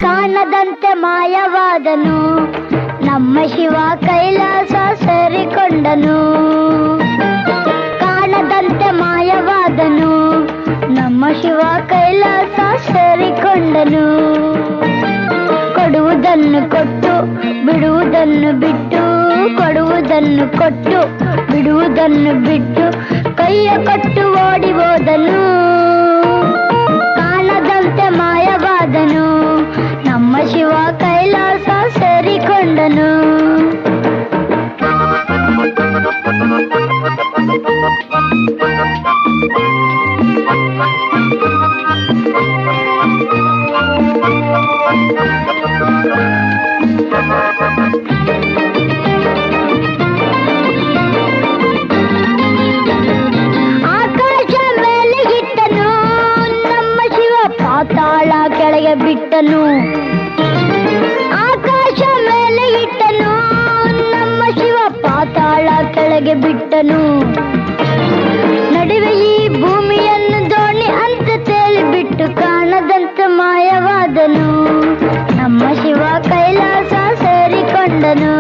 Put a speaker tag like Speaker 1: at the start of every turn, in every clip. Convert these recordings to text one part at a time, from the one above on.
Speaker 1: ಕಾಣದಂತೆ ಮಾಯವಾದನು, ನಮ್ಮ ಶಿವ ಕೈಲಾಸ ಸೇರಿಕೊಂಡನು. ಕಾಣದಂತೆ ಮಾಯವಾದನು, ನಮ್ಮ ಶಿವ ಕೈಲಾಸ ಸೇರಿಕೊಂಡನು. ಕೊಡುವುದನ್ನು ಕೊಟ್ಟು ಬಿಡುವುದನ್ನು ಬಿಟ್ಟು, ಕೊಡುವುದನ್ನು ಕೊಟ್ಟು ಬಿಡುವುದನ್ನು ಬಿಟ್ಟು, ಕೈಯ ಕೊಟ್ಟು ಓಡಿ ಹೋದನು. ಕಾಣದಂತೆ ಮಾಯವಾದನು, ನಮ್ಮ ಶಿವ ಕೈಲಾಸ ಸೇರಿಕೊಂಡನು. ಆಕಾಶ ಮೇಲೆ ಇಟ್ಟನು, ನಮ್ಮ ಶಿವ ಪಾತಾಳ ಕೆಳಗೆ ಬಿಟ್ಟನು. ಆಕಾಶ ಮೇಲೆ ಇಟ್ಟನು, ನಮ್ಮ ಶಿವ ಪಾತಾಳ ಕೆಳಗೆ ಬಿಟ್ಟನು. ನಡುವೆ ಈ ಭೂಮಿಯನ್ನು ದೋಣಿ ಅಂತ ತೇಲಿಬಿಟ್ಟು, ಕಾಣದಂತೆ ಮಾಯವಾದನು, ನಮ್ಮ ಶಿವ ಕೈಲಾಸ ಸೇರಿಕೊಂಡನು.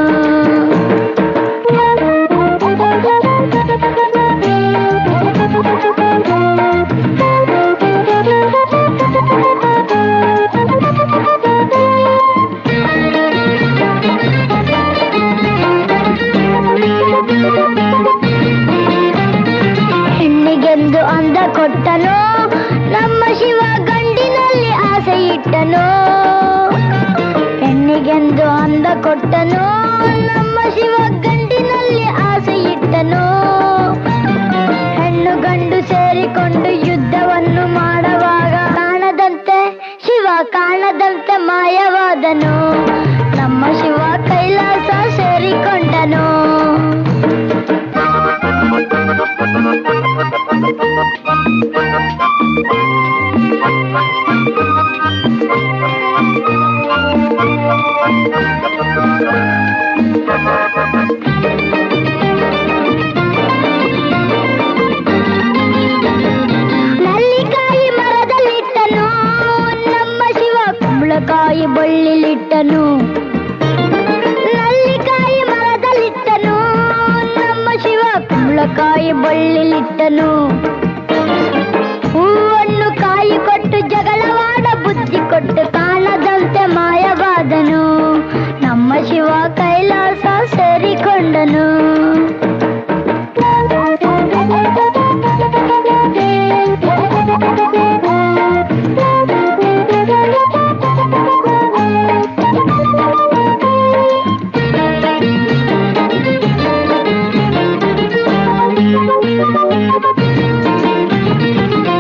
Speaker 1: ಹೆಣ್ಣಿಗೆಂದು ಅಂದ ಕೊಟ್ಟನು, ನಮ್ಮ ಶಿವ ಗಂಡಿನಲ್ಲಿ ಆಸೆ ಇಟ್ಟನು. ಹೆಣ್ಣಿಗೆಂದು ಅಂದ ಕೊಟ್ಟನು, ನಮ್ಮ ಶಿವ ಗಂಡಿನಲ್ಲಿ ಆಸೆ ಇಟ್ಟನು. ಹೆಣ್ಣು ಗಂಡು ಸೇರಿಕೊಂಡು ಯುದ್ಧವನ್ನು ಮಾಡುವಾಗ, ಕಾಣದಂತೆ ಶಿವ ಕಾಣದಂತೆ ಮಾಯವಾದನು, ನಮ್ಮ ಶಿವ ಕೈಲಾಸ ಸೇರಿಕೊಂಡನು. ನಲ್ಲಿಕಾಯಿ ಮರದಲ್ಲಿಟ್ಟನು, ನಮ್ಮ ಶಿವ ಕುಂಬಳಕಾಯಿ ಬಳ್ಳಿಲಿಟ್ಟನು. ನಲ್ಲಿಕಾಯಿ ಮರದಲ್ಲಿಟ್ಟನು, ನಮ್ಮ ಶಿವ ಕುಂಬಳಕಾಯಿ ಬಳ್ಳಿಲಿಟ್ಟನು. ಹೂವನ್ನು ಕಾಯಿ ಕೊಟ್ಟು ಜಗಳವಾಡ ಬುದ್ಧಿ ಕೊಟ್ಟು, ಕಾಣದಂತೆ ಮಾಯವಾದನು, ನಮ್ಮ ಶಿವ ಕೈಲಾಸ ಸೇರಿಕೊಂಡನು.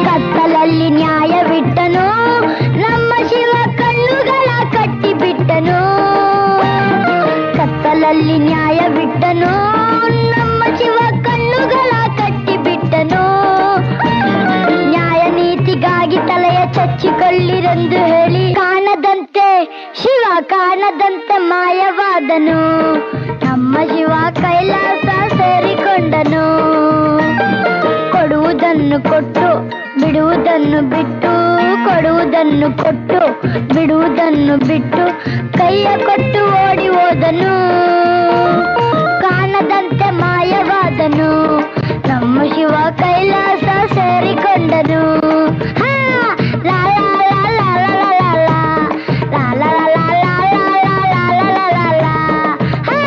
Speaker 1: ಕತ್ತಲಲ್ಲಿ ನ್ಯಾಯವಿಟ್ಟನು, ನಮ್ಮ ಶಿವ ಕಣ್ಣುಗಳ ಕಟ್ಟಿಬಿಟ್ಟನು. ಕತ್ತಲಲ್ಲಿ ನ್ಯಾಯ ಬಿಟ್ಟನು, ನಮ್ಮ ಶಿವ ಕಣ್ಣುಗಳ ಕಟ್ಟಿಬಿಟ್ಟನು. ನ್ಯಾಯ ನೀತಿಗಾಗಿ ತಲೆಯ ಚಚ್ಚಿಕೊಳ್ಳಿರೆಂದು ಹೇಳಿ, ಕಾಣದಂತೆ ಶಿವ ಕಾಣದಂತೆ ಮಾಯವಾದನು, ನಮ್ಮ ಶಿವ ಕೈಲಾಸ ಸೇರಿಕೊಂಡನು. ಕೊಡುವುದನ್ನು ಕೊಟ್ಟು ಬಿಡುವುದನ್ನು ಬಿಟ್ಟು, ಕೊಡುವುದನ್ನು ಕೊಟ್ಟು ಬಿಡುವುದನ್ನು ಬಿಟ್ಟು, ಕೈಯ ಕೊಟ್ಟು ಓಡಿ ಹೋದನು. ಕಾಣದಂತೆ ಮಾಯವಾದನು, ನಮ್ಮ ಶಿವ ಕೈಲಾಸ ಸೇರಿಕೊಂಡನು. ಹಾ ಲಾ ಲಾ ಲಾ ಲಾ ಲಾ ಲಾ ಲಾ ಲಾ ಲಾ ಲಾ ಲಾ ಲಾ ಲಾ ಲಾ. ಹಾ